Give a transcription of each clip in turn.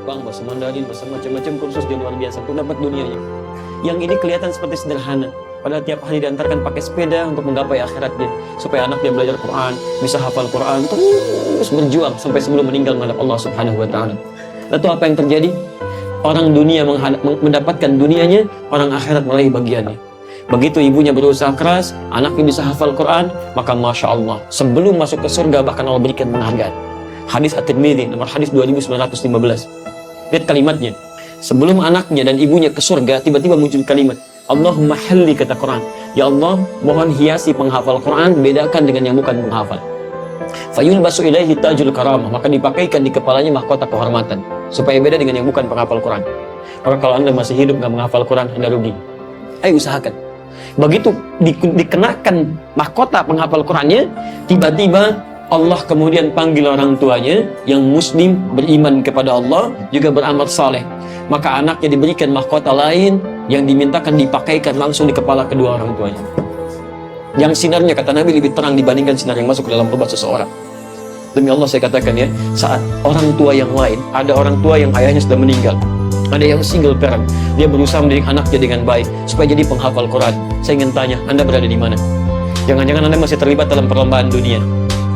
Jepang, bahasa Mandarin, bahasa macam-macam kursus dia luar biasa untuk dapat dunianya. Yang ini kelihatan seperti sederhana, padahal tiap hari diantarkan pakai sepeda untuk menggapai akhirat dia, supaya anak dia belajar Quran, bisa hafal Quran, terus berjuang sampai sebelum meninggal menghadap Allah Subhanahu wa taala. Lalu apa yang terjadi? Orang dunia mendapatkan dunianya, orang akhirat meraih bagiannya. Begitu ibunya berusaha keras, anaknya bisa hafal Quran, maka Masya Allah, sebelum masuk ke surga bahkan Allah berikan penghargaan. Hadis At-Tirmidzi, nomor hadis 2915. Lihat kalimatnya. Sebelum anaknya dan ibunya ke surga, tiba-tiba muncul kalimat, Allahumma halli, kata Quran. Ya Allah, mohon hiasi penghafal Quran, bedakan dengan yang bukan penghafal. Fayulbasu ilaihi tajul karamah, maka dipakaikan di kepalanya mahkota kehormatan, supaya beda dengan yang bukan penghafal Quran. Maka kalau Anda masih hidup nggak menghafal Quran, Anda rugi. Ayo usahakan. Begitu dikenakan mahkota penghafal Qurannya, tiba-tiba Allah kemudian panggil orang tuanya yang muslim, beriman kepada Allah, juga beramal saleh. Maka anaknya diberikan mahkota lain yang dimintakan dipakaikan langsung di kepala kedua orang tuanya. Yang sinarnya, kata Nabi, lebih terang dibandingkan sinar yang masuk ke dalam perut seseorang. Demi Allah saya katakan ya, saat orang tua yang lain, ada orang tua yang ayahnya sudah meninggal, ada yang single parent, dia berusaha mendidik anaknya dengan baik supaya jadi penghafal Quran. Saya ingin tanya, Anda berada di mana? Jangan-jangan Anda masih terlibat dalam perlombaan dunia.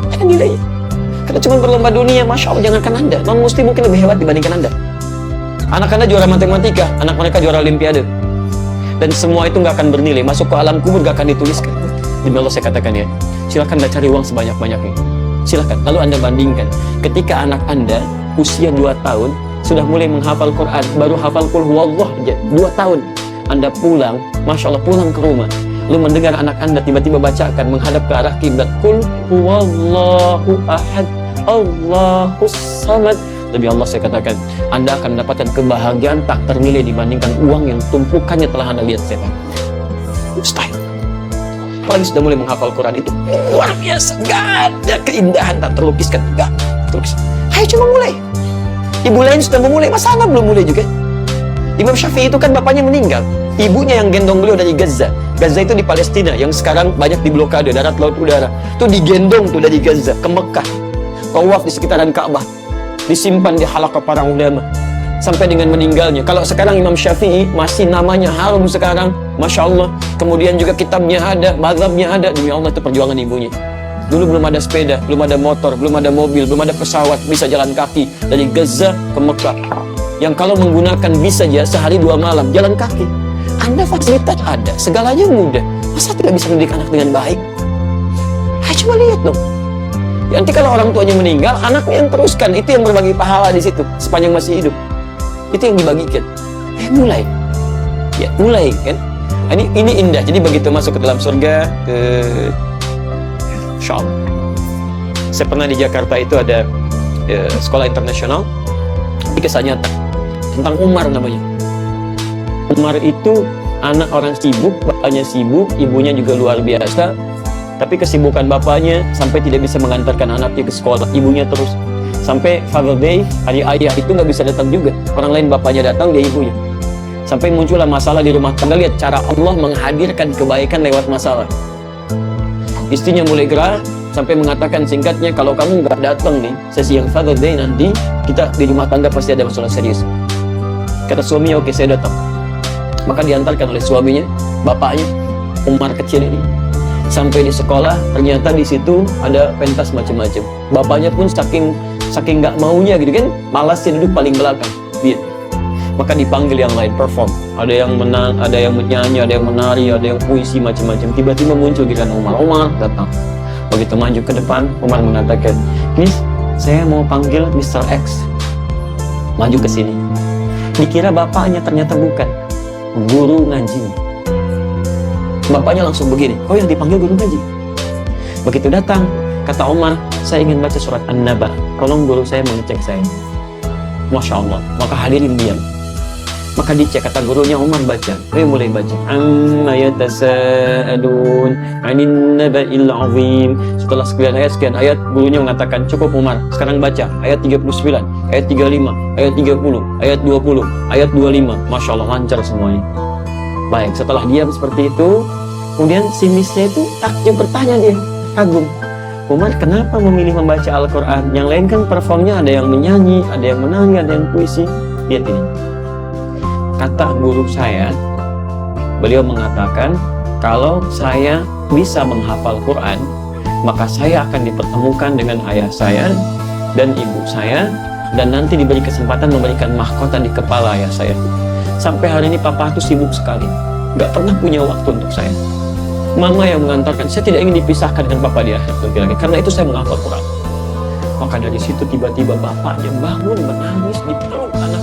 Ada nilainya. Karena cuma berlomba dunia, Masya Allah, jangankan Anda, non-muslim mungkin lebih hebat dibandingkan Anda. Anak Anda juara matematika, anak mereka juara olimpiade. Dan semua itu nggak akan bernilai, masuk ke alam kubur nggak akan dituliskan. Demi Allah saya katakan ya, silakan Anda cari uang sebanyak-banyaknya. Silakan, lalu Anda bandingkan. Ketika anak Anda usia 2 tahun, sudah mulai menghafal Quran, baru hafal Qul Huwallah aja, 2 tahun. Anda pulang, Masya Allah, pulang ke rumah, lalu mendengar anak Anda tiba-tiba bacakan menghadap ke arah kiblat, Qul Huwallahu Ahad, Allahus Samad. Demi Allah saya katakan, Anda akan mendapatkan kebahagiaan tak ternilai dibandingkan uang yang tumpukannya telah Anda lihat setan. Mustahil. Apalagi sudah mulai menghafal Quran, itu luar biasa. Gak ada keindahan tak terlukiskan. Gak terlukiskan. Ayo cuma mulai. Ibu lain sudah memulai, masa Anda belum mulai juga? Imam Syafi'i itu kan bapaknya meninggal, ibunya yang gendong beliau dari Gaza. Gaza itu di Palestina yang sekarang banyak diblokade darat, laut, udara. Itu digendong tuh dari Gaza ke Mekah, tawaf di sekitaran Ka'bah, disimpan di halaqah para ulama sampai dengan meninggalnya. Kalau sekarang Imam Syafi'i masih namanya harum sekarang, Masya Allah. Kemudian juga kitabnya ada, mazhabnya ada. Demi Allah, itu perjuangan ibunya. Dulu belum ada sepeda, belum ada motor, belum ada mobil, belum ada pesawat, bisa jalan kaki dari Gaza ke Mekah. Yang kalau menggunakan bis saja sehari 2 malam jalan kaki. Anda fasilitas ada, segalanya mudah. Masa tidak bisa mendidik anak dengan baik? Coba lihat dong. Nanti kalau orang tuanya meninggal, anaknya yang teruskan, itu yang berbagi pahala di situ sepanjang masih hidup. Itu yang dibagikan. Mulai. Ya, mulai kan. Ini indah. Jadi begitu masuk ke dalam surga, Insya Allah. Saya pernah di Jakarta itu ada sekolah internasional. Ini kisah nyata tentang Umar namanya. Umar itu anak orang sibuk, bapaknya sibuk, ibunya juga luar biasa. Tapi kesibukan bapaknya sampai tidak bisa mengantarkan anaknya ke sekolah, ibunya terus. Sampai Father Day, hari ayah itu nggak bisa datang juga. Orang lain bapaknya datang, dia ibunya. Sampai muncullah masalah di rumah tangga. Lihat cara Allah menghadirkan kebaikan lewat masalah. Istrinya mulai gerah, sampai mengatakan singkatnya, kalau kamu nggak datang nih, sesi yang Father Day nanti, kita di rumah tangga pasti ada masalah serius. Kata suaminya, oke saya datang. Maka diantarkan oleh suaminya, bapaknya, Umar kecil ini. Sampai di sekolah, ternyata di situ ada pentas macam-macam. Bapaknya pun saking nggak maunya gitu kan, malasnya duduk paling belakang. Dia. Maka dipanggil yang lain perform. Ada yang menang, ada yang menyanyi, ada yang menari, ada yang puisi macam-macam. Tiba-tiba muncul giliran Umar. Umar datang. Begitu maju ke depan, Umar mengatakan, Miss, saya mau panggil Mr. X. Maju ke sini. Dikira bapaknya, ternyata bukan. Guru ngaji. Bapaknya langsung begini, oh yang dipanggil guru ngaji. Begitu datang, kata Umar, saya ingin baca surat An-Naba, tolong guru saya mengecek saya. Masya Allah, maka hadirin diam. Maka dicek, kata gurunya, Umar baca. Mulai baca. Amma yatasa'adun anin naba'il azim. Setelah sekian ayat, gurunya mengatakan, cukup Umar, sekarang baca ayat 39, ayat 35, ayat 30, ayat 20, ayat 25. Masya Allah, lancar semuanya. Baik, setelah diam seperti itu, kemudian si misnya itu takjub bertanya dia, kagum. Umar kenapa memilih membaca Al-Quran? Yang lain kan performnya ada yang menyanyi, ada yang menangis, ada yang puisi. Lihat ini. Kata guru saya, beliau mengatakan, kalau saya bisa menghafal Quran, maka saya akan dipertemukan dengan ayah saya dan ibu saya, dan nanti diberi kesempatan memberikan mahkota di kepala ayah saya. Sampai hari ini papa tuh sibuk sekali, gak pernah punya waktu untuk saya. Mama yang mengantarkan, saya tidak ingin dipisahkan dengan papa di akhir nanti lagi, karena itu saya menghafal Quran. Maka dari situ tiba-tiba bapaknya bangun menangis di peluk anak